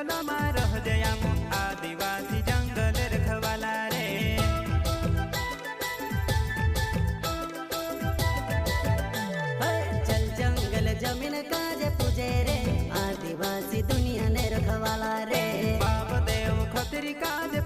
जंगल में रह जया आदिवासी जंगल रखवाला रे। चल जंगल जमीन काज पूजे रे आदिवासी दुनिया ने रखवाला रे। बाप देव खतरी काज